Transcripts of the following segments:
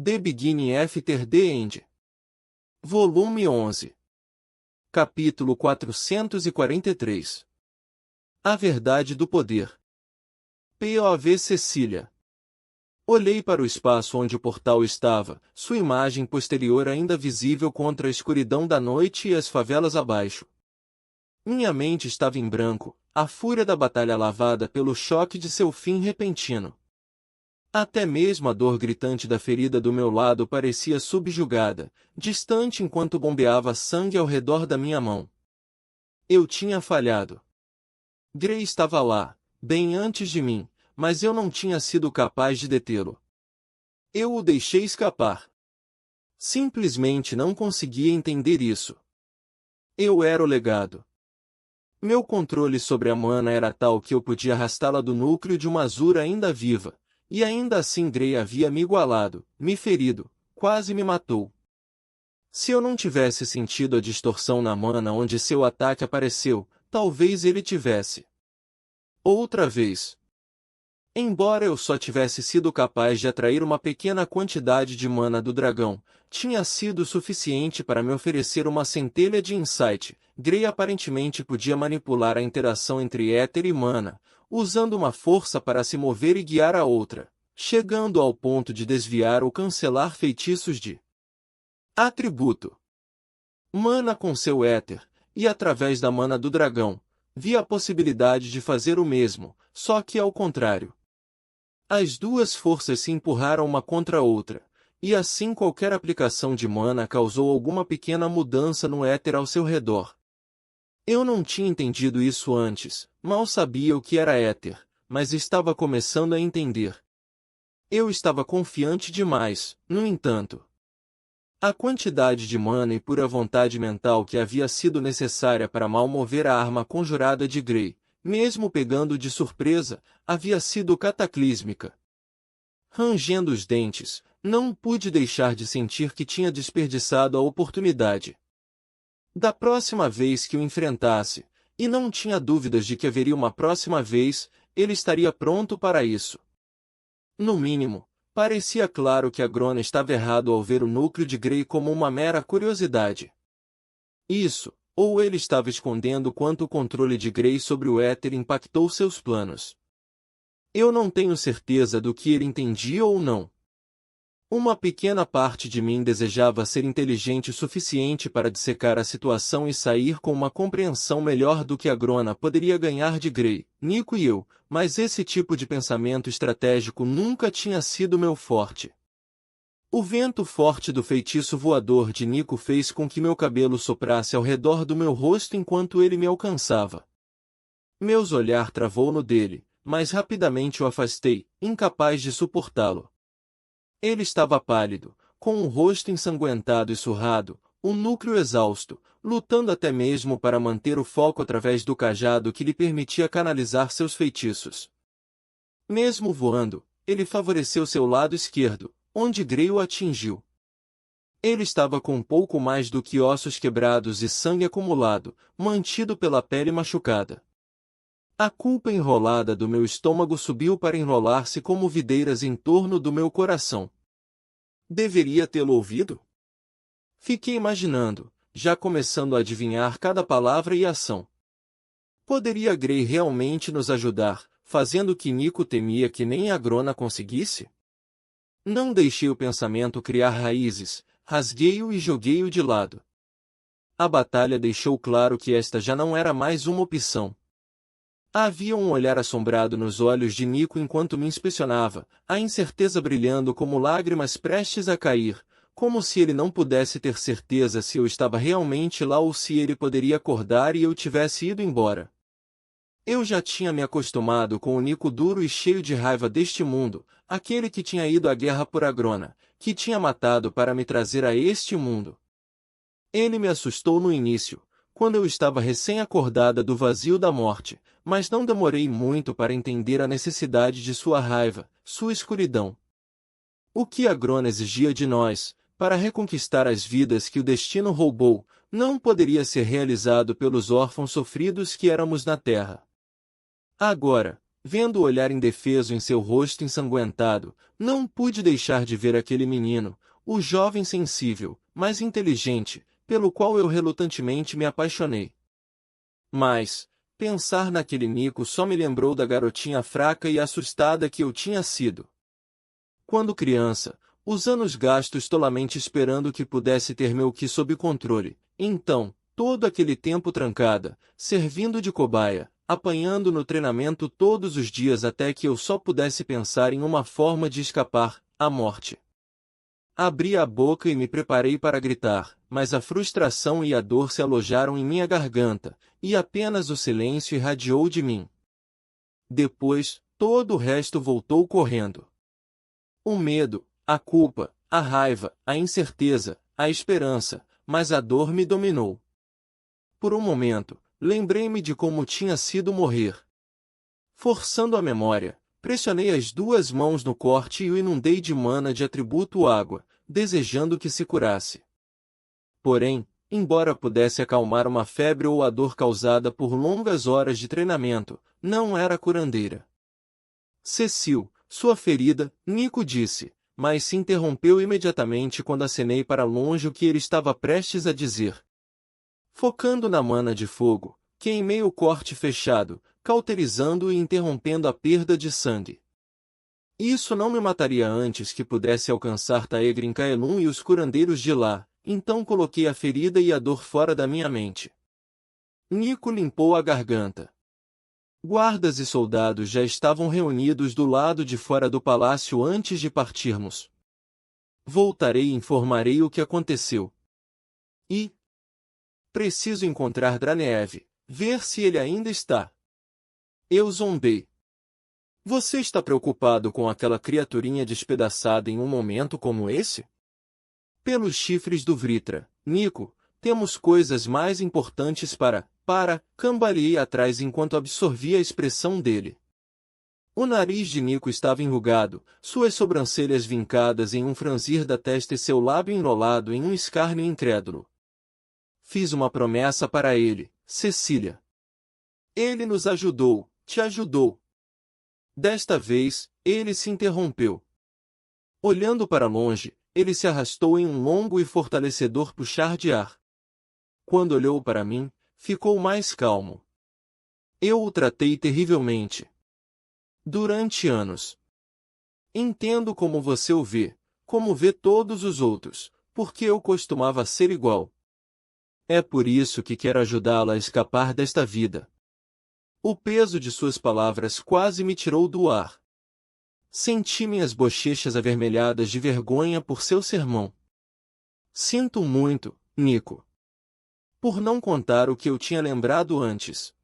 The Beginning After the End. Volume 11. Capítulo 443. A Verdade do Poder. POV Cecília. Olhei para o espaço onde o portal estava, sua imagem posterior ainda visível contra a escuridão da noite e as favelas abaixo. Minha mente estava em branco, a fúria da batalha lavada pelo choque de seu fim repentino. Até mesmo a dor gritante da ferida do meu lado parecia subjugada, distante enquanto bombeava sangue ao redor da minha mão. Eu tinha falhado. Grey estava lá, bem antes de mim, mas eu não tinha sido capaz de detê-lo. Eu o deixei escapar. Simplesmente não conseguia entender isso. Eu era o legado. Meu controle sobre a mana era tal que eu podia arrastá-la do núcleo de uma Azura ainda viva. E ainda assim Grey havia me igualado, me ferido, quase me matou. Se eu não tivesse sentido a distorção na mana onde seu ataque apareceu, talvez ele tivesse. Outra vez. Embora eu só tivesse sido capaz de atrair uma pequena quantidade de mana do dragão, tinha sido suficiente para me oferecer uma centelha de insight. Grey aparentemente podia manipular a interação entre éter e mana, usando uma força para se mover e guiar a outra, chegando ao ponto de desviar ou cancelar feitiços de atributo. Mana com seu éter, e através da mana do dragão, vi a possibilidade de fazer o mesmo, só que ao contrário. As duas forças se empurraram uma contra a outra, e assim qualquer aplicação de mana causou alguma pequena mudança no éter ao seu redor. Eu não tinha entendido isso antes, mal sabia o que era éter, mas estava começando a entender. Eu estava confiante demais, no entanto. A quantidade de mana e pura vontade mental que havia sido necessária para mal mover a arma conjurada de Grey, mesmo pegando de surpresa, havia sido cataclísmica. Rangendo os dentes, não pude deixar de sentir que tinha desperdiçado a oportunidade. Da próxima vez que o enfrentasse, e não tinha dúvidas de que haveria uma próxima vez, ele estaria pronto para isso. No mínimo, parecia claro que Agrona estava errado ao ver o núcleo de Grey como uma mera curiosidade. Isso, ou ele estava escondendo quanto o controle de Grey sobre o éter impactou seus planos. Eu não tenho certeza do que ele entendia ou não. Uma pequena parte de mim desejava ser inteligente o suficiente para dissecar a situação e sair com uma compreensão melhor do que Agrona poderia ganhar de Grey, Nico e eu, mas esse tipo de pensamento estratégico nunca tinha sido meu forte. O vento forte do feitiço voador de Nico fez com que meu cabelo soprasse ao redor do meu rosto enquanto ele me alcançava. Meus olhar travou no dele, mas rapidamente o afastei, incapaz de suportá-lo. Ele estava pálido, com o rosto ensanguentado e surrado, o núcleo exausto, lutando até mesmo para manter o foco através do cajado que lhe permitia canalizar seus feitiços. Mesmo voando, ele favoreceu seu lado esquerdo, onde Grey o atingiu. Ele estava com um pouco mais do que ossos quebrados e sangue acumulado, mantido pela pele machucada. A culpa enrolada do meu estômago subiu para enrolar-se como videiras em torno do meu coração. Deveria tê-lo ouvido? Fiquei imaginando, já começando a adivinhar cada palavra e ação. Poderia Grey realmente nos ajudar, fazendo o que Nico temia que nem Agrona conseguisse? Não deixei o pensamento criar raízes, rasguei-o e joguei-o de lado. A batalha deixou claro que esta já não era mais uma opção. Havia um olhar assombrado nos olhos de Nico enquanto me inspecionava, a incerteza brilhando como lágrimas prestes a cair, como se ele não pudesse ter certeza se eu estava realmente lá ou se ele poderia acordar e eu tivesse ido embora. Eu já tinha me acostumado com o Nico duro e cheio de raiva deste mundo, aquele que tinha ido à guerra por Agrona, que tinha matado para me trazer a este mundo. Ele me assustou no início, quando eu estava recém-acordada do vazio da morte, mas não demorei muito para entender a necessidade de sua raiva, sua escuridão. O que Agrona exigia de nós, para reconquistar as vidas que o destino roubou, não poderia ser realizado pelos órfãos sofridos que éramos na Terra. Agora, Vendo o olhar indefeso em seu rosto ensanguentado, não pude deixar de ver aquele menino, o jovem sensível, mas inteligente, pelo qual eu relutantemente me apaixonei. Mas, pensar naquele Nico só me lembrou da garotinha fraca e assustada que eu tinha sido. Quando criança, os anos gastos tolamente esperando que pudesse ter meu ki sob controle. Então, todo aquele tempo trancada, servindo de cobaia, apanhando no treinamento todos os dias até que eu só pudesse pensar em uma forma de escapar, a morte. Abri a boca e me preparei para gritar, mas a frustração e a dor se alojaram em minha garganta, e apenas o silêncio irradiou de mim. Depois, todo o resto voltou correndo. O medo, a culpa, a raiva, a incerteza, a esperança, mas a dor me dominou. Por um momento, lembrei-me de como tinha sido morrer. Forçando a memória, pressionei as duas mãos no corte e o inundei de mana de atributo água, desejando que se curasse. Porém, embora pudesse acalmar uma febre ou a dor causada por longas horas de treinamento, não era curandeira. Cecil, sua ferida, Nico disse, mas se interrompeu imediatamente quando acenei para longe o que ele estava prestes a dizer. Focando na mana de fogo, queimei o corte fechado, cauterizando e interrompendo a perda de sangue. Isso não me mataria antes que pudesse alcançar Taegrin Kaelum e os curandeiros de lá, então coloquei a ferida e a dor fora da minha mente. Nico limpou a garganta. Guardas e soldados já estavam reunidos do lado de fora do palácio antes de partirmos. Voltarei e informarei o que aconteceu. E preciso encontrar Dranev, ver se ele ainda está. Eu zombei. Você está preocupado com aquela criaturinha despedaçada em um momento como esse? Pelos chifres do Vritra, Nico, temos coisas mais importantes para, cambaleei atrás enquanto absorvia a expressão dele. O nariz de Nico estava enrugado, suas sobrancelhas vincadas em um franzir da testa e seu lábio enrolado em um escárnio incrédulo. Fiz uma promessa para ele, Cecília. Ele nos ajudou, te ajudou. Desta vez, ele se interrompeu. Olhando para longe, ele se arrastou em um longo e fortalecedor puxar de ar. Quando olhou para mim, ficou mais calmo. Eu o tratei terrivelmente. Durante anos. Entendo como você o vê, como vê todos os outros, porque eu costumava ser igual. É por isso que quero ajudá-la a escapar desta vida. O peso de suas palavras quase me tirou do ar. Senti minhas bochechas avermelhadas de vergonha por seu sermão. Sinto muito, Nico. Por não contar o que eu tinha lembrado antes.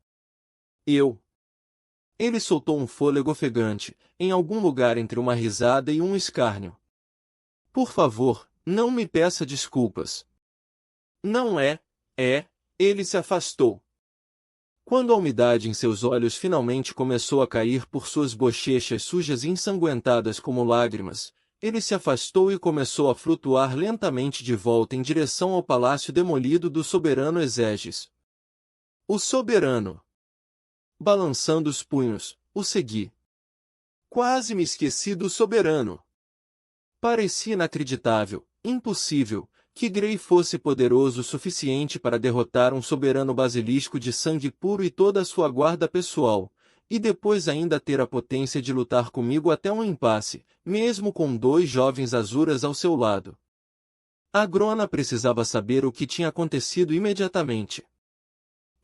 Ele soltou um fôlego ofegante, em algum lugar entre uma risada e um escárnio. Por favor, não me peça desculpas. Não é, ele se afastou. Quando a umidade em seus olhos finalmente começou a cair por suas bochechas sujas e ensanguentadas como lágrimas, ele se afastou e começou a flutuar lentamente de volta em direção ao palácio demolido do soberano Exeges. O soberano. Balançando os punhos, o segui. Quase me esqueci do soberano. Parecia inacreditável, impossível, que Grey fosse poderoso o suficiente para derrotar um soberano basilisco de sangue puro e toda a sua guarda pessoal, e depois ainda ter a potência de lutar comigo até um impasse, mesmo com 2 jovens azuras ao seu lado. A Grona precisava saber o que tinha acontecido imediatamente.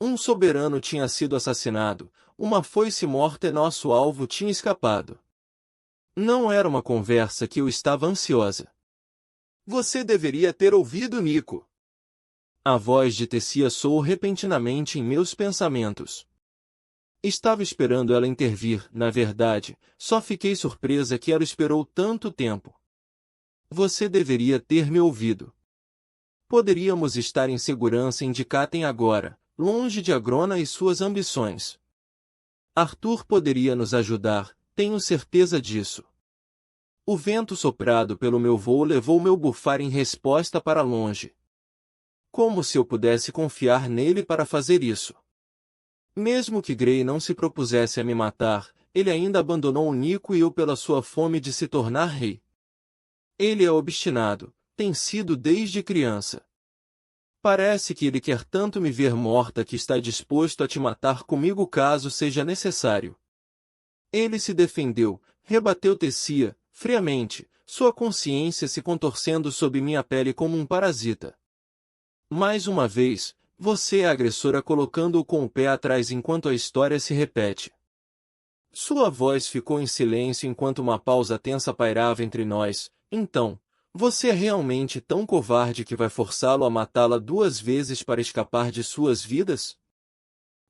Um soberano tinha sido assassinado, uma foice morta e nosso alvo tinha escapado. Não era uma conversa que eu estava ansiosa. Você deveria ter ouvido Nico. A voz de Tessia soou repentinamente em meus pensamentos. Estava esperando ela intervir, na verdade, só fiquei surpresa que ela esperou tanto tempo. Você deveria ter me ouvido. Poderíamos estar em segurança em Dikaten agora, longe de Agrona e suas ambições. Arthur poderia nos ajudar, tenho certeza disso. O vento soprado pelo meu voo levou meu bufar em resposta para longe. Como se eu pudesse confiar nele para fazer isso. Mesmo que Grey não se propusesse a me matar, ele ainda abandonou Nico e eu pela sua fome de se tornar rei. Ele é obstinado, tem sido desde criança. Parece que ele quer tanto me ver morta que está disposto a te matar comigo caso seja necessário. Ele se defendeu, rebateu Tessia, friamente, sua consciência se contorcendo sob minha pele como um parasita. Mais uma vez, você é a agressora colocando-o com o pé atrás enquanto a história se repete. Sua voz ficou em silêncio enquanto uma pausa tensa pairava entre nós. Então, você é realmente tão covarde que vai forçá-lo a matá-la 2 vezes para escapar de suas vidas?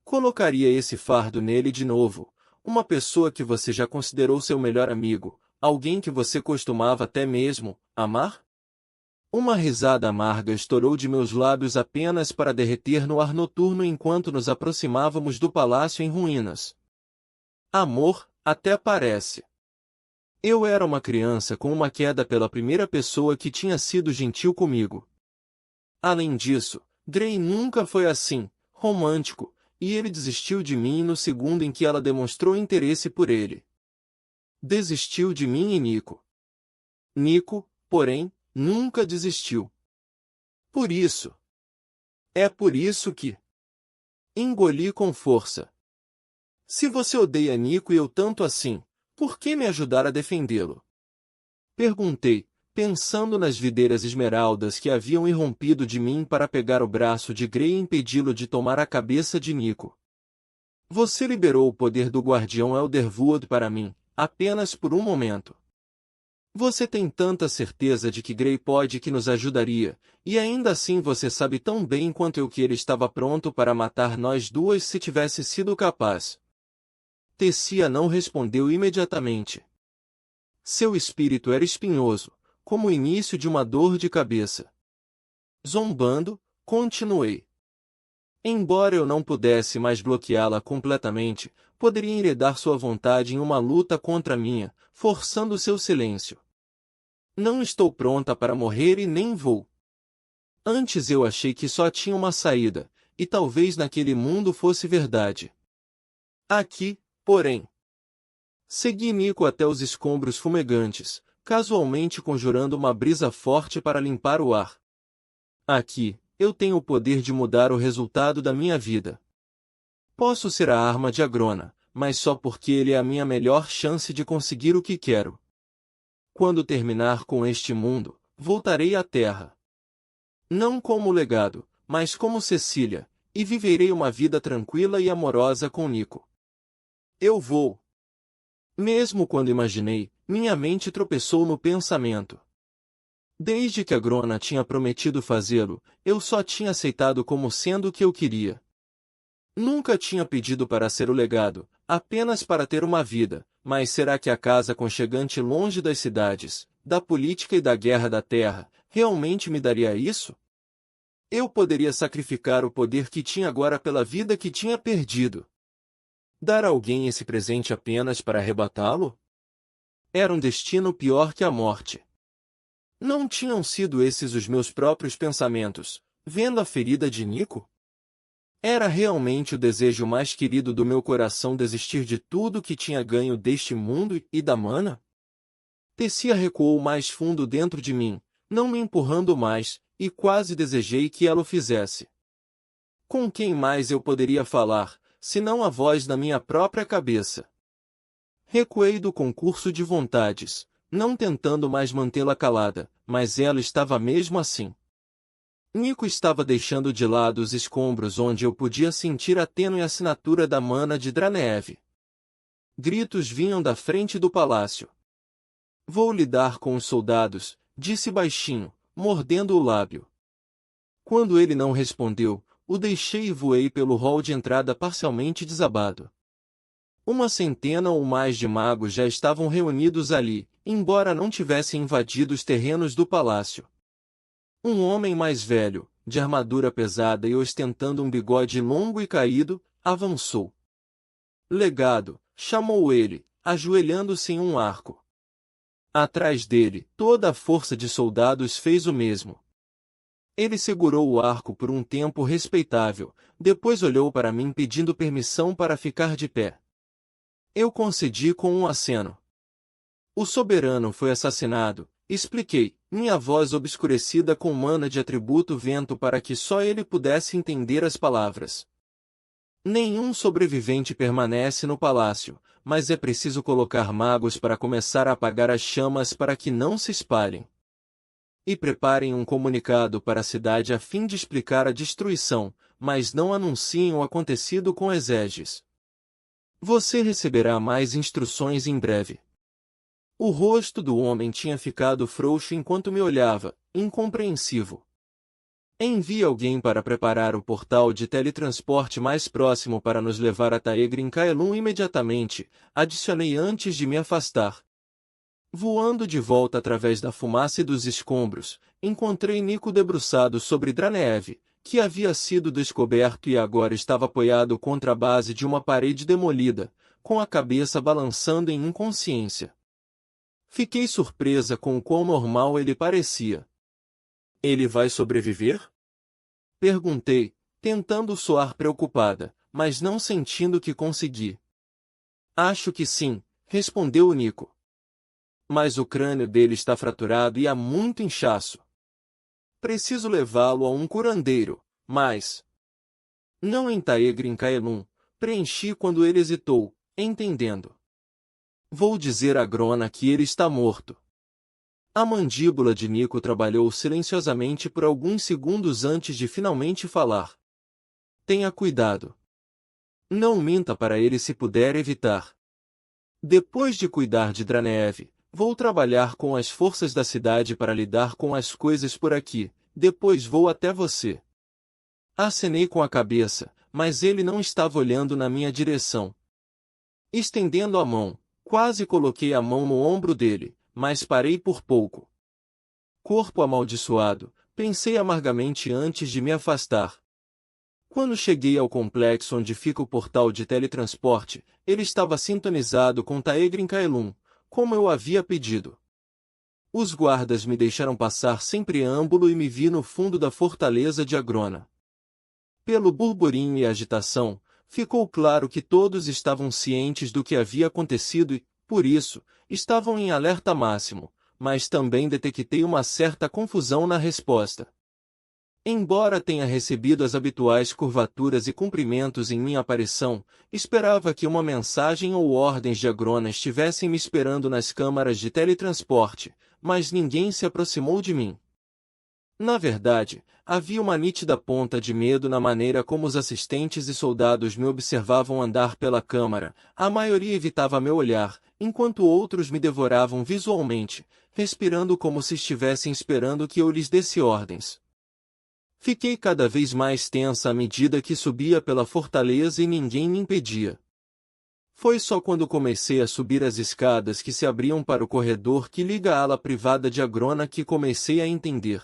Colocaria esse fardo nele de novo, uma pessoa que você já considerou seu melhor amigo, alguém que você costumava até mesmo amar? Uma risada amarga estourou de meus lábios apenas para derreter no ar noturno enquanto nos aproximávamos do palácio em ruínas. Amor, até parece. Eu era uma criança com uma queda pela primeira pessoa que tinha sido gentil comigo. Além disso, Gray nunca foi assim, romântico, e ele desistiu de mim no segundo em que ela demonstrou interesse por ele. Desistiu de mim e Nico. Nico, porém, nunca desistiu. Por isso. É por isso que engoli com força. Se você odeia Nico e eu tanto assim, por que me ajudar a defendê-lo? Perguntei, pensando nas videiras esmeraldas que haviam irrompido de mim para pegar o braço de Gray e impedi-lo de tomar a cabeça de Nico. Você liberou o poder do Guardião Elderwood para mim, apenas por um momento. Você tem tanta certeza de que Gray pode que nos ajudaria, e ainda assim você sabe tão bem quanto eu que ele estava pronto para matar nós duas se tivesse sido capaz. Tessia não respondeu imediatamente. Seu espírito era espinhoso, como o início de uma dor de cabeça. Zombando, continuei. Embora eu não pudesse mais bloqueá-la completamente, poderia enredar sua vontade em uma luta contra a minha, forçando seu silêncio. Não estou pronta para morrer e nem vou. Antes eu achei que só tinha uma saída, e talvez naquele mundo fosse verdade. Aqui, porém, segui Nico até os escombros fumegantes, casualmente conjurando uma brisa forte para limpar o ar. Aqui, eu tenho o poder de mudar o resultado da minha vida. Posso ser a arma de Agrona, mas só porque ele é a minha melhor chance de conseguir o que quero. Quando terminar com este mundo, voltarei à Terra. Não como legado, mas como Cecília, e viverei uma vida tranquila e amorosa com Nico. Eu vou. Mesmo quando imaginei, minha mente tropeçou no pensamento. Desde que Agrona tinha prometido fazê-lo, eu só tinha aceitado como sendo o que eu queria. Nunca tinha pedido para ser o legado, apenas para ter uma vida, mas será que a casa aconchegante longe das cidades, da política e da guerra da terra, realmente me daria isso? Eu poderia sacrificar o poder que tinha agora pela vida que tinha perdido. Dar a alguém esse presente apenas para arrebatá-lo? Era um destino pior que a morte. Não tinham sido esses os meus próprios pensamentos, vendo a ferida de Nico? Era realmente o desejo mais querido do meu coração desistir de tudo que tinha ganho deste mundo e da mana? Tessia recuou mais fundo dentro de mim, não me empurrando mais, e quase desejei que ela o fizesse. Com quem mais eu poderia falar, senão a voz da minha própria cabeça? Recuei do concurso de vontades, não tentando mais mantê-la calada, mas ela estava mesmo assim. Nico estava deixando de lado os escombros onde eu podia sentir a tênue assinatura da mana de Dranev. Gritos vinham da frente do palácio. Vou lidar com os soldados, disse baixinho, mordendo o lábio. Quando ele não respondeu, o deixei e voei pelo hall de entrada parcialmente desabado. 100 ou mais de magos já estavam reunidos ali, embora não tivessem invadido os terrenos do palácio. Um homem mais velho, de armadura pesada e ostentando um bigode longo e caído, avançou. Legado, chamou ele, ajoelhando-se em um arco. Atrás dele, toda a força de soldados fez o mesmo. Ele segurou o arco por um tempo respeitável, depois olhou para mim pedindo permissão para ficar de pé. Eu concedi com um aceno. O soberano foi assassinado, expliquei, minha voz obscurecida com mana de atributo vento para que só ele pudesse entender as palavras. Nenhum sobrevivente permanece no palácio, mas é preciso colocar magos para começar a apagar as chamas para que não se espalhem. E preparem um comunicado para a cidade a fim de explicar a destruição, mas não anunciem o acontecido com exeges. Você receberá mais instruções em breve. O rosto do homem tinha ficado frouxo enquanto me olhava, incompreensivo. Envie alguém para preparar o portal de teletransporte mais próximo para nos levar a Taegrin Kaelum imediatamente, adicionei antes de me afastar. Voando de volta através da fumaça e dos escombros, encontrei Nico debruçado sobre Dranev, que havia sido descoberto e agora estava apoiado contra a base de uma parede demolida, com a cabeça balançando em inconsciência. Fiquei surpresa com o quão normal ele parecia. Ele vai sobreviver? Perguntei, tentando soar preocupada, mas não sentindo que consegui. Acho que sim, respondeu o Nico. Mas o crânio dele está fraturado e há muito inchaço. Preciso levá-lo a um curandeiro, mas... Não em Taegrin Kaelum, preenchi quando ele hesitou, entendendo. Vou dizer a Grona que ele está morto. A mandíbula de Nico trabalhou silenciosamente por alguns segundos antes de finalmente falar. Tenha cuidado. Não minta para ele se puder evitar. Depois de cuidar de Dranev, vou trabalhar com as forças da cidade para lidar com as coisas por aqui, depois vou até você. Acenei com a cabeça, mas ele não estava olhando na minha direção. Estendendo a mão, quase coloquei a mão no ombro dele, mas parei por pouco. Corpo amaldiçoado, pensei amargamente antes de me afastar. Quando cheguei ao complexo onde fica o portal de teletransporte, ele estava sintonizado com Taegrin Kaelum, como eu havia pedido. Os guardas me deixaram passar sem preâmbulo e me vi no fundo da fortaleza de Agrona. Pelo burburinho e agitação, ficou claro que todos estavam cientes do que havia acontecido e, por isso, estavam em alerta máximo, mas também detectei uma certa confusão na resposta. Embora tenha recebido as habituais curvaturas e cumprimentos em minha aparição, esperava que uma mensagem ou ordens de Agrona estivessem me esperando nas câmaras de teletransporte, mas ninguém se aproximou de mim. Na verdade, havia uma nítida ponta de medo na maneira como os assistentes e soldados me observavam andar pela câmara, a maioria evitava meu olhar, enquanto outros me devoravam visualmente, respirando como se estivessem esperando que eu lhes desse ordens. Fiquei cada vez mais tensa à medida que subia pela fortaleza e ninguém me impedia. Foi só quando comecei a subir as escadas que se abriam para o corredor que liga a ala privada de Agrona que comecei a entender.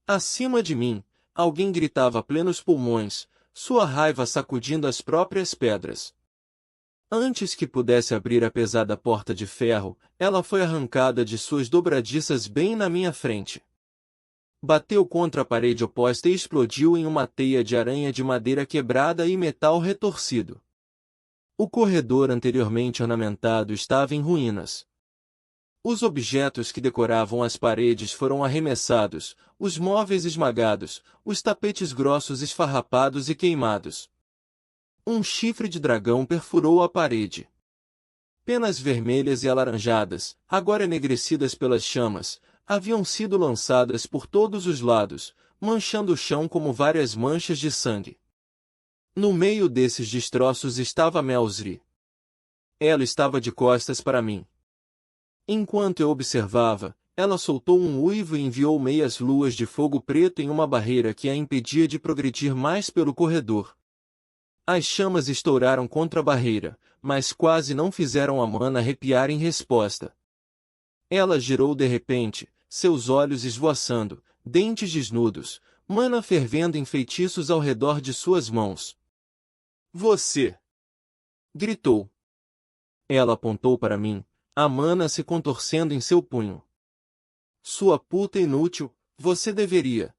Acima de mim, alguém gritava a plenos pulmões, sua raiva sacudindo as próprias pedras. Antes que pudesse abrir a pesada porta de ferro, ela foi arrancada de suas dobradiças bem na minha frente. Bateu contra a parede oposta e explodiu em uma teia de aranha de madeira quebrada e metal retorcido. O corredor anteriormente ornamentado estava em ruínas. Os objetos que decoravam as paredes foram arremessados, os móveis esmagados, os tapetes grossos esfarrapados e queimados. Um chifre de dragão perfurou a parede. Penas vermelhas e alaranjadas, agora enegrecidas pelas chamas, haviam sido lançadas por todos os lados, manchando o chão como várias manchas de sangue. No meio desses destroços estava Melzri. Ela estava de costas para mim. Enquanto eu observava, ela soltou um uivo e enviou meias luas de fogo preto em uma barreira que a impedia de progredir mais pelo corredor. As chamas estouraram contra a barreira, mas quase não fizeram a mana arrepiar em resposta. Ela girou de repente, seus olhos esvoaçando, dentes desnudos, mana fervendo em feitiços ao redor de suas mãos. Você! Gritou. Ela apontou para mim, a mana se contorcendo em seu punho. Sua puta inútil, você deveria.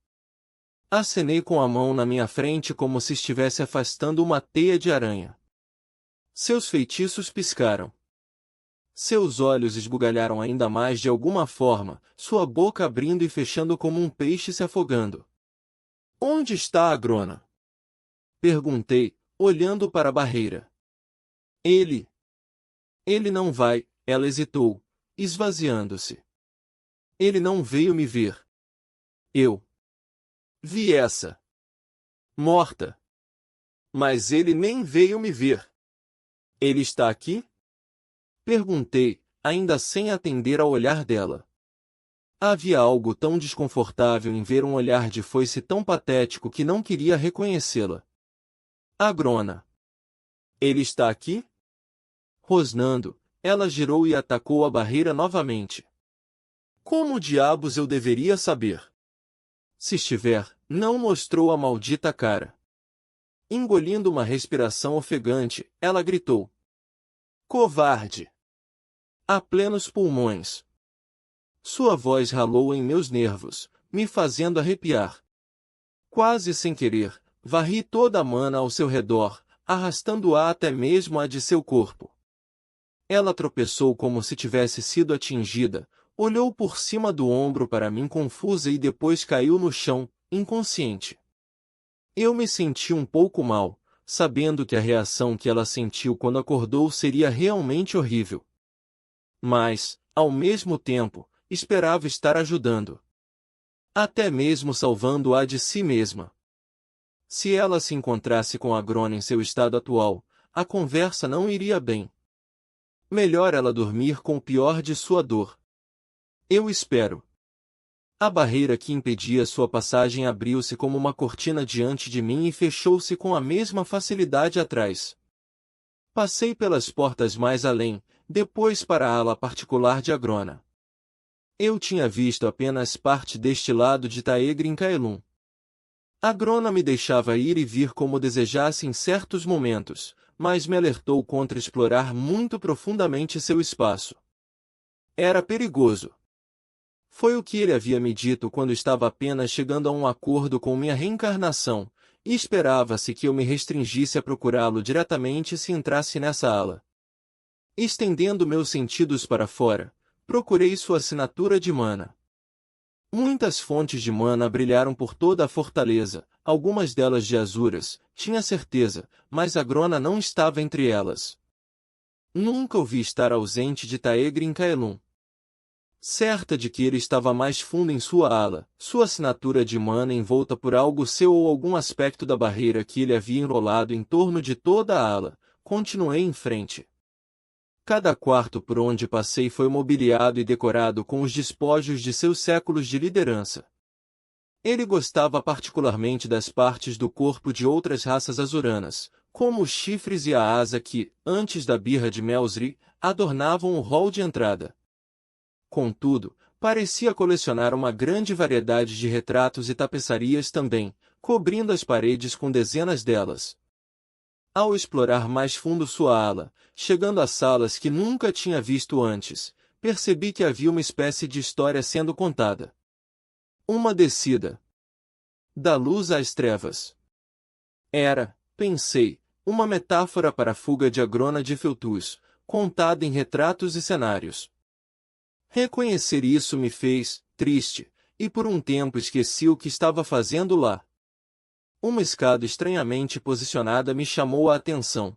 Acenei com a mão na minha frente como se estivesse afastando uma teia de aranha. Seus feitiços piscaram. Seus olhos esbugalharam ainda mais de alguma forma, sua boca abrindo e fechando como um peixe se afogando. Onde está a Grona? Perguntei, olhando para a barreira. Ele não vai, ela hesitou, esvaziando-se. Ele não veio me ver. Eu vi essa morta. Mas ele nem veio me ver. Ele está aqui? Perguntei, ainda sem atender ao olhar dela. Havia algo tão desconfortável em ver um olhar de foice tão patético que não queria reconhecê-la. Agrona. Ele está aqui? Rosnando, ela girou e atacou a barreira novamente. Como diabos eu deveria saber? Se estiver, não mostrou a maldita cara. Engolindo uma respiração ofegante, ela gritou. Covarde! A plenos pulmões. Sua voz ralou em meus nervos, me fazendo arrepiar. Quase sem querer, varri toda a mana ao seu redor, arrastando-a até mesmo a de seu corpo. Ela tropeçou como se tivesse sido atingida, olhou por cima do ombro para mim confusa e depois caiu no chão, inconsciente. Eu me senti um pouco mal, sabendo que a reação que ela sentiu quando acordou seria realmente horrível. Mas, ao mesmo tempo, esperava estar ajudando. Até mesmo salvando-a de si mesma. Se ela se encontrasse com a Grona em seu estado atual, a conversa não iria bem. Melhor ela dormir com o pior de sua dor. Eu espero. A barreira que impedia sua passagem abriu-se como uma cortina diante de mim e fechou-se com a mesma facilidade atrás. Passei pelas portas mais além, depois para a ala particular de Agrona. Eu tinha visto apenas parte deste lado de Taegrin-Kaelum. Agrona me deixava ir e vir como desejasse em certos momentos, mas me alertou contra explorar muito profundamente seu espaço. Era perigoso. Foi o que ele havia me dito quando estava apenas chegando a um acordo com minha reencarnação, e esperava-se que eu me restringisse a procurá-lo diretamente se entrasse nessa ala. Estendendo meus sentidos para fora, procurei sua assinatura de mana. Muitas fontes de mana brilharam por toda a fortaleza, algumas delas de azuras, tinha certeza, mas a Grona não estava entre elas. Nunca o vi estar ausente de Taegrin-Kaelum. Certa de que ele estava mais fundo em sua ala, sua assinatura de mana envolta por algo seu ou algum aspecto da barreira que ele havia enrolado em torno de toda a ala, continuei em frente. Cada quarto por onde passei foi mobiliado e decorado com os despojos de seus séculos de liderança. Ele gostava particularmente das partes do corpo de outras raças azuranas, como os chifres e a asa que, antes da birra de Melzri, adornavam o hall de entrada. Contudo, parecia colecionar uma grande variedade de retratos e tapeçarias também, cobrindo as paredes com dezenas delas. Ao explorar mais fundo sua ala, chegando a salas que nunca tinha visto antes, percebi que havia uma espécie de história sendo contada. Uma descida. Da luz às trevas. Era, pensei, uma metáfora para a fuga de Agrona de Feltus, contada em retratos e cenários. Reconhecer isso me fez, triste, e por um tempo esqueci o que estava fazendo lá. Uma escada estranhamente posicionada me chamou a atenção.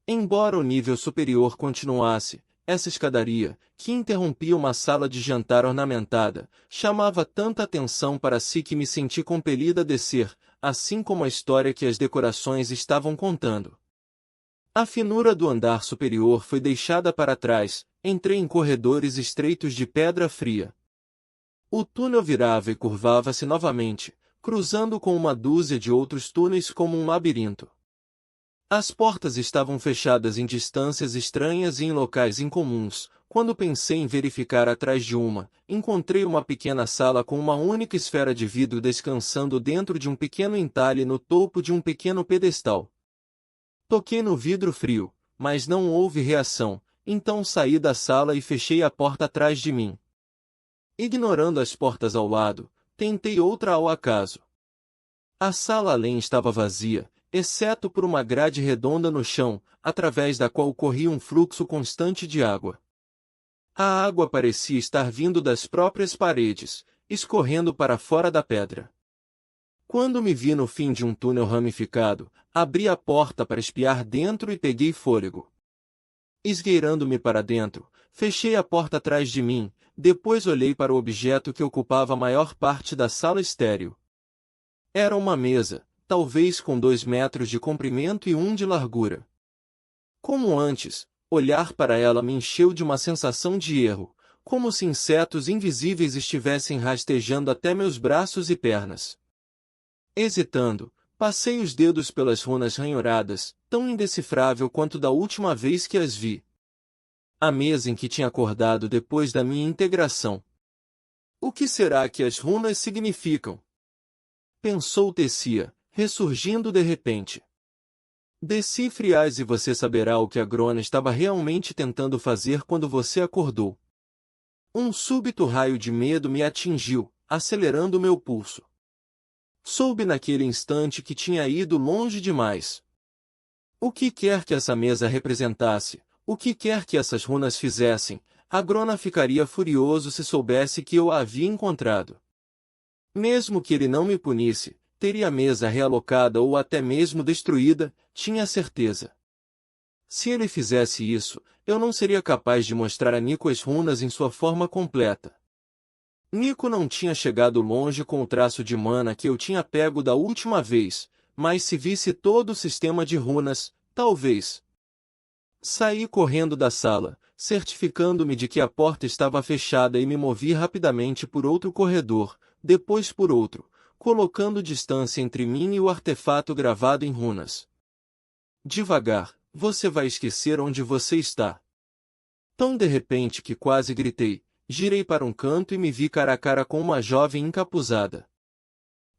Embora o nível superior continuasse, essa escadaria, que interrompia uma sala de jantar ornamentada, chamava tanta atenção para si que me senti compelida a descer, assim como a história que as decorações estavam contando. A finura do andar superior foi deixada para trás, entrei em corredores estreitos de pedra fria. O túnel virava e curvava-se novamente, cruzando com uma dúzia de outros túneis como um labirinto. As portas estavam fechadas em distâncias estranhas e em locais incomuns. Quando pensei em verificar atrás de uma, encontrei uma pequena sala com uma única esfera de vidro descansando dentro de um pequeno entalhe no topo de um pequeno pedestal. Toquei no vidro frio, mas não houve reação, então saí da sala e fechei a porta atrás de mim. Ignorando as portas ao lado, tentei outra ao acaso. A sala além estava vazia, exceto por uma grade redonda no chão, através da qual corria um fluxo constante de água. A água parecia estar vindo das próprias paredes, escorrendo para fora da pedra. Quando me vi no fim de um túnel ramificado, abri a porta para espiar dentro e peguei fôlego. Esgueirando-me para dentro, fechei a porta atrás de mim, depois olhei para o objeto que ocupava a maior parte da sala estéril. Era uma mesa, talvez com 2 metros de comprimento e 1 de largura. Como antes, olhar para ela me encheu de uma sensação de erro, como se insetos invisíveis estivessem rastejando até meus braços e pernas. Hesitando, passei os dedos pelas runas ranhoradas, tão indecifrável quanto da última vez que as vi. A mesa em que tinha acordado depois da minha integração. O que será que as runas significam? Pensou Tessia, ressurgindo de repente. Decifre-as e você saberá o que a Grona estava realmente tentando fazer quando você acordou. Um súbito raio de medo me atingiu, acelerando meu pulso. Soube naquele instante que tinha ido longe demais. O que quer que essa mesa representasse, o que quer que essas runas fizessem, a Grona ficaria furioso se soubesse que eu a havia encontrado. Mesmo que ele não me punisse, teria a mesa realocada ou até mesmo destruída, tinha certeza. Se ele fizesse isso, eu não seria capaz de mostrar a Nico as runas em sua forma completa. Nico não tinha chegado longe com o traço de mana que eu tinha pego da última vez, mas se visse todo o sistema de runas, talvez. Saí correndo da sala, certificando-me de que a porta estava fechada e me movi rapidamente por outro corredor, depois por outro, colocando distância entre mim e o artefato gravado em runas. Devagar, você vai esquecer onde você está. Tão de repente que quase gritei. Girei para um canto e me vi cara a cara com uma jovem encapuzada.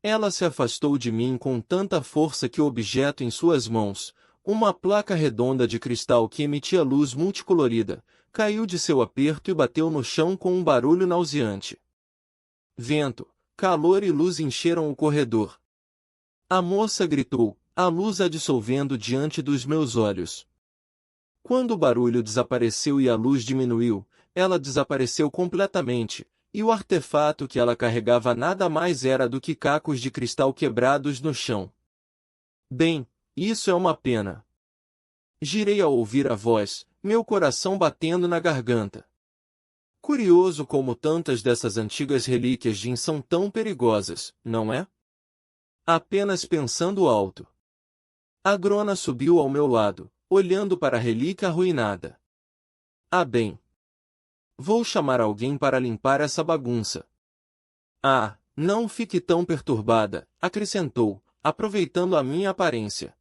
Ela se afastou de mim com tanta força que o objeto em suas mãos, uma placa redonda de cristal que emitia luz multicolorida, caiu de seu aperto e bateu no chão com um barulho nauseante. Vento, calor e luz encheram o corredor. A moça gritou, a luz a dissolvendo diante dos meus olhos. Quando o barulho desapareceu e a luz diminuiu, ela desapareceu completamente, e o artefato que ela carregava nada mais era do que cacos de cristal quebrados no chão. Bem, isso é uma pena. Girei ao ouvir a voz, meu coração batendo na garganta. Curioso como tantas dessas antigas relíquias Jin são tão perigosas, não é? Apenas pensando alto. A Grona subiu ao meu lado, olhando para a relíquia arruinada. Ah bem. Vou chamar alguém para limpar essa bagunça. Ah, não fique tão perturbada, acrescentou, aproveitando a minha aparência.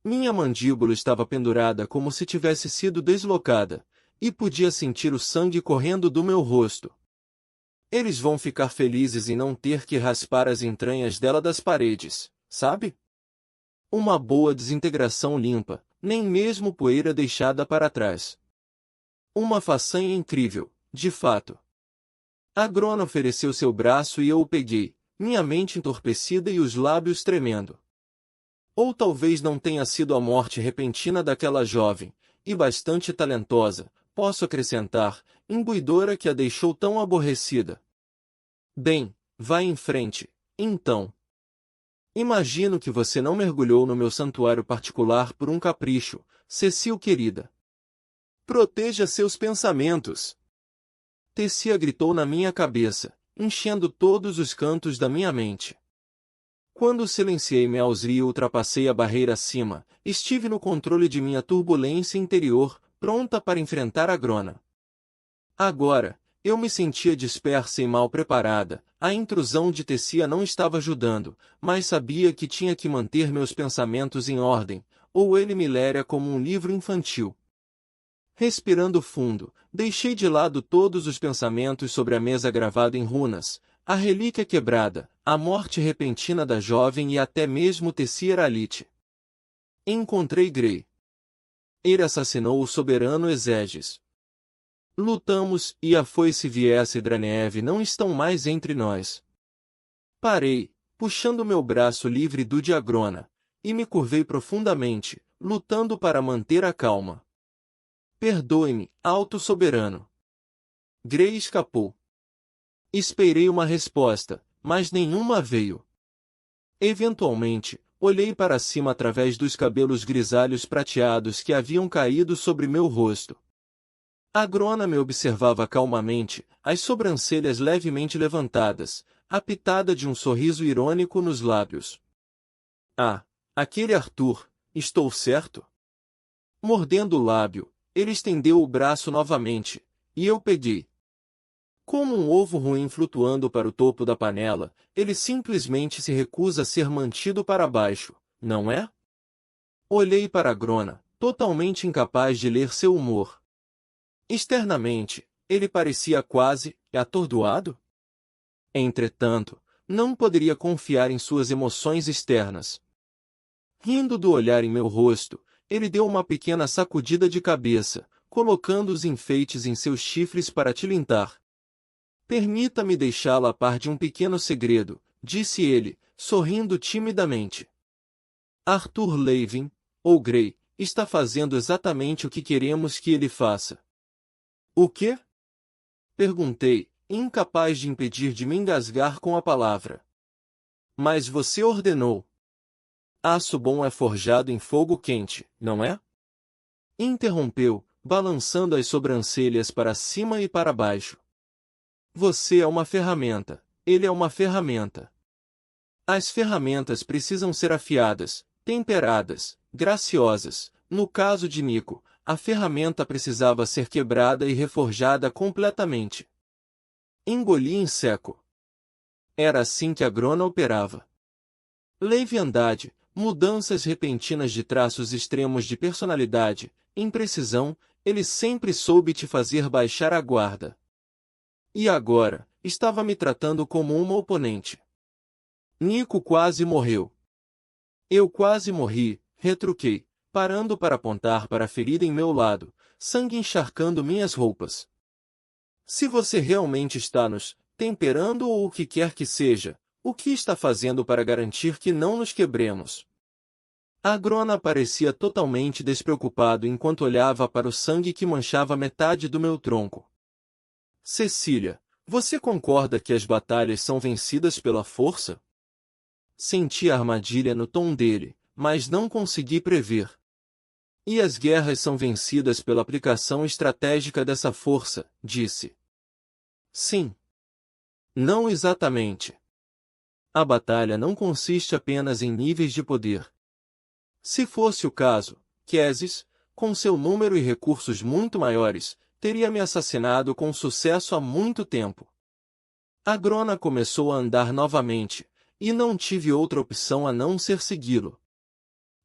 Minha mandíbula estava pendurada como se tivesse sido deslocada, e podia sentir o sangue correndo do meu rosto. Eles vão ficar felizes em não ter que raspar as entranhas dela das paredes, sabe? Uma boa desintegração limpa, nem mesmo poeira deixada para trás. Uma façanha incrível, de fato. A Grona ofereceu seu braço e eu o peguei, minha mente entorpecida e os lábios tremendo. Ou talvez não tenha sido a morte repentina daquela jovem, e bastante talentosa, posso acrescentar, imbuidora que a deixou tão aborrecida. Bem, vá em frente, então. Imagino que você não mergulhou no meu santuário particular por um capricho, Cecil querida. Proteja seus pensamentos. Tessia gritou na minha cabeça, enchendo todos os cantos da minha mente. Quando silenciei Melzri e ultrapassei a barreira acima, estive no controle de minha turbulência interior, pronta para enfrentar a Grona. Agora, eu me sentia dispersa e mal preparada, a intrusão de Tessia não estava ajudando, mas sabia que tinha que manter meus pensamentos em ordem, ou ele me leria como um livro infantil. Respirando fundo, deixei de lado todos os pensamentos sobre a mesa gravada em runas, a relíquia quebrada, a morte repentina da jovem e até mesmo Tessia Eralite. Encontrei Grey. Ele assassinou o soberano Exéges. Lutamos, e a foice viesse e Dranev não estão mais entre nós. Parei, puxando meu braço livre do de Agrona, e me curvei profundamente, lutando para manter a calma. Perdoe-me, Alto Soberano. Grey escapou. Esperei uma resposta, mas nenhuma veio. Eventualmente, olhei para cima através dos cabelos grisalhos prateados que haviam caído sobre meu rosto. A Grona me observava calmamente, as sobrancelhas levemente levantadas, a pitada de um sorriso irônico nos lábios. Ah, aquele Arthur, estou certo? Mordendo o lábio, ele estendeu o braço novamente, e eu peguei. Como um ovo ruim flutuando para o topo da panela, ele simplesmente se recusa a ser mantido para baixo, não é? Olhei para a Grona, totalmente incapaz de ler seu humor. Externamente, ele parecia quase atordoado. Entretanto, não poderia confiar em suas emoções externas. Rindo do olhar em meu rosto, ele deu uma pequena sacudida de cabeça, colocando os enfeites em seus chifres para tilintar. Permita-me deixá-lo a par de um pequeno segredo, disse ele, sorrindo timidamente. Arthur Levin, ou Grey, está fazendo exatamente o que queremos que ele faça. O quê? Perguntei, incapaz de impedir de me engasgar com a palavra. Mas você ordenou. Aço bom é forjado em fogo quente, não é? Interrompeu, balançando as sobrancelhas para cima e para baixo. Você é uma ferramenta, ele é uma ferramenta. As ferramentas precisam ser afiadas, temperadas, graciosas. No caso de Nico, a ferramenta precisava ser quebrada e reforjada completamente. Engoli em seco. Era assim que a Grona operava. Leviandade, mudanças repentinas de traços extremos de personalidade, imprecisão, ele sempre soube te fazer baixar a guarda. E agora, estava me tratando como uma oponente. Nico quase morreu. Eu quase morri, retruquei, parando para apontar para a ferida em meu lado, sangue encharcando minhas roupas. Se você realmente está nos temperando ou o que quer que seja, o que está fazendo para garantir que não nos quebremos? A Grona parecia totalmente despreocupado enquanto olhava para o sangue que manchava metade do meu tronco. Cecília, você concorda que as batalhas são vencidas pela força? Senti a armadilha no tom dele, mas não consegui prever. E as guerras são vencidas pela aplicação estratégica dessa força, disse. Sim. Não exatamente. A batalha não consiste apenas em níveis de poder. Se fosse o caso, Quesis, com seu número e recursos muito maiores, teria me assassinado com sucesso há muito tempo. A Grona começou a andar novamente, e não tive outra opção a não ser segui-lo.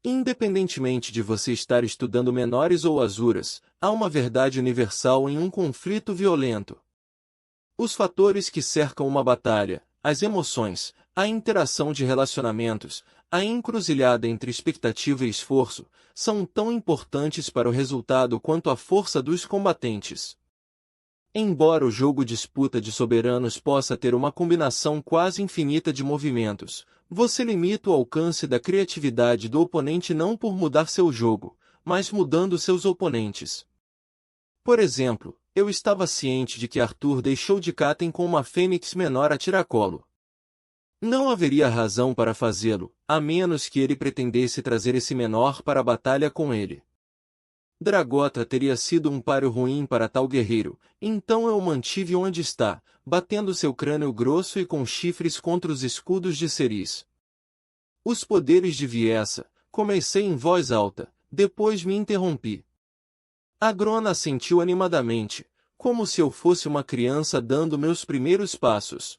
Independentemente de você estar estudando menores ou azuras, há uma verdade universal em um conflito violento. Os fatores que cercam uma batalha, as emoções, a interação de relacionamentos, a encruzilhada entre expectativa e esforço, são tão importantes para o resultado quanto a força dos combatentes. Embora o jogo disputa de soberanos possa ter uma combinação quase infinita de movimentos, você limita o alcance da criatividade do oponente não por mudar seu jogo, mas mudando seus oponentes. Por exemplo, eu estava ciente de que Arthur deixou de Katen com uma fênix menor a tiracolo. Não haveria razão para fazê-lo, a menos que ele pretendesse trazer esse menor para a batalha com ele. Dragota teria sido um páreo ruim para tal guerreiro, então eu o mantive onde está, batendo seu crânio grosso e com chifres contra os escudos de Ceris. Os poderes de Viessa, comecei em voz alta, depois me interrompi. A Grona assentiu animadamente, como se eu fosse uma criança dando meus primeiros passos.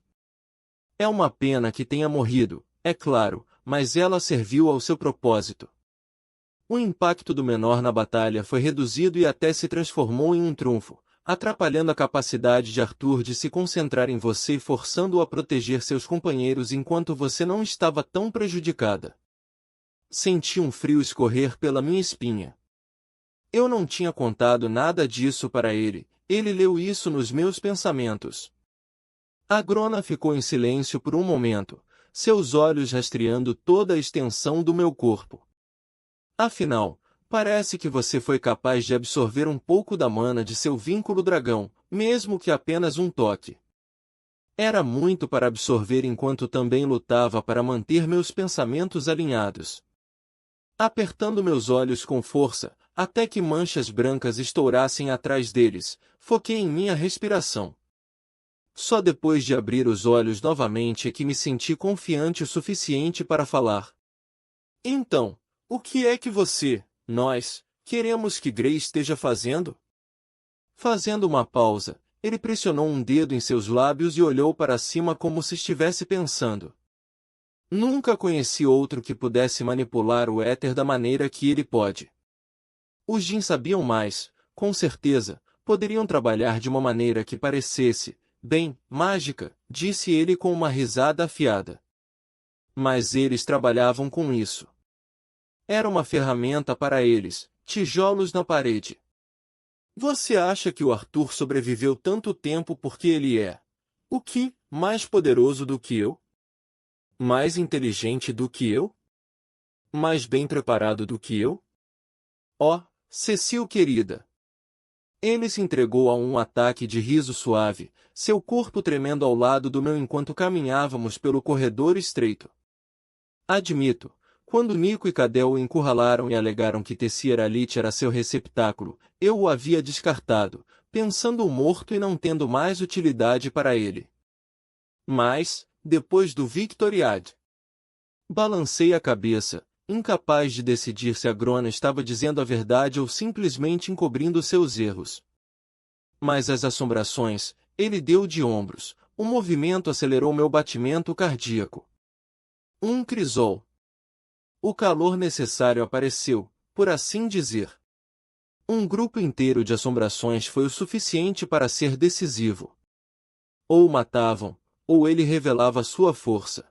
É uma pena que tenha morrido, é claro, mas ela serviu ao seu propósito. O impacto do menor na batalha foi reduzido e até se transformou em um trunfo, atrapalhando a capacidade de Arthur de se concentrar em você e forçando-o a proteger seus companheiros enquanto você não estava tão prejudicada. Senti um frio escorrer pela minha espinha. Eu não tinha contado nada disso para ele, ele leu isso nos meus pensamentos. A Grona ficou em silêncio por um momento, seus olhos rastreando toda a extensão do meu corpo. Afinal, parece que você foi capaz de absorver um pouco da mana de seu vínculo dragão, mesmo que apenas um toque. Era muito para absorver enquanto também lutava para manter meus pensamentos alinhados. Apertando meus olhos com força, até que manchas brancas estourassem atrás deles, foquei em minha respiração. Só depois de abrir os olhos novamente é que me senti confiante o suficiente para falar. Então, o que é que nós, queremos que Grey esteja fazendo? Fazendo uma pausa, ele pressionou um dedo em seus lábios e olhou para cima como se estivesse pensando. Nunca conheci outro que pudesse manipular o éter da maneira que ele pode. Os Jin sabiam mais, com certeza, poderiam trabalhar de uma maneira que parecesse, bem, mágica, disse ele com uma risada afiada. Mas eles trabalhavam com isso. Era uma ferramenta para eles, tijolos na parede. Você acha que o Arthur sobreviveu tanto tempo porque ele é o quê? Mais poderoso do que eu? Mais inteligente do que eu? Mais bem preparado do que eu? Oh, Cecil querida! Ele se entregou a um ataque de riso suave, seu corpo tremendo ao lado do meu enquanto caminhávamos pelo corredor estreito. Admito, quando Nico e Cadel o encurralaram e alegaram que Tessieralite era seu receptáculo, eu o havia descartado, pensando-o morto e não tendo mais utilidade para ele. Mas, depois do Victoriade, balancei a cabeça, incapaz de decidir se a Grona estava dizendo a verdade ou simplesmente encobrindo seus erros. Mas as assombrações, ele deu de ombros, o movimento acelerou meu batimento cardíaco. Um crisol. O calor necessário apareceu, por assim dizer. Um grupo inteiro de assombrações foi o suficiente para ser decisivo. Ou o matavam, ou ele revelava sua força.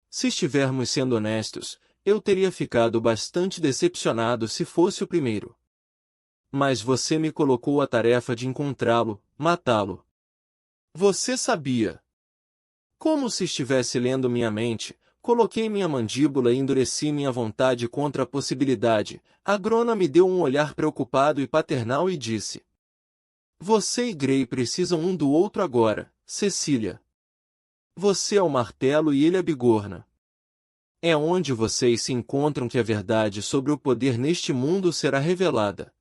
Se estivermos sendo honestos, eu teria ficado bastante decepcionado se fosse o primeiro. Mas você me colocou a tarefa de encontrá-lo, matá-lo. Você sabia. Como se estivesse lendo minha mente, coloquei minha mandíbula e endureci minha vontade contra a possibilidade. A Grona me deu um olhar preocupado e paternal e disse: Você e Grey precisam um do outro agora, Cecília. Você é o martelo e ele a bigorna. É onde vocês se encontram que a verdade sobre o poder neste mundo será revelada.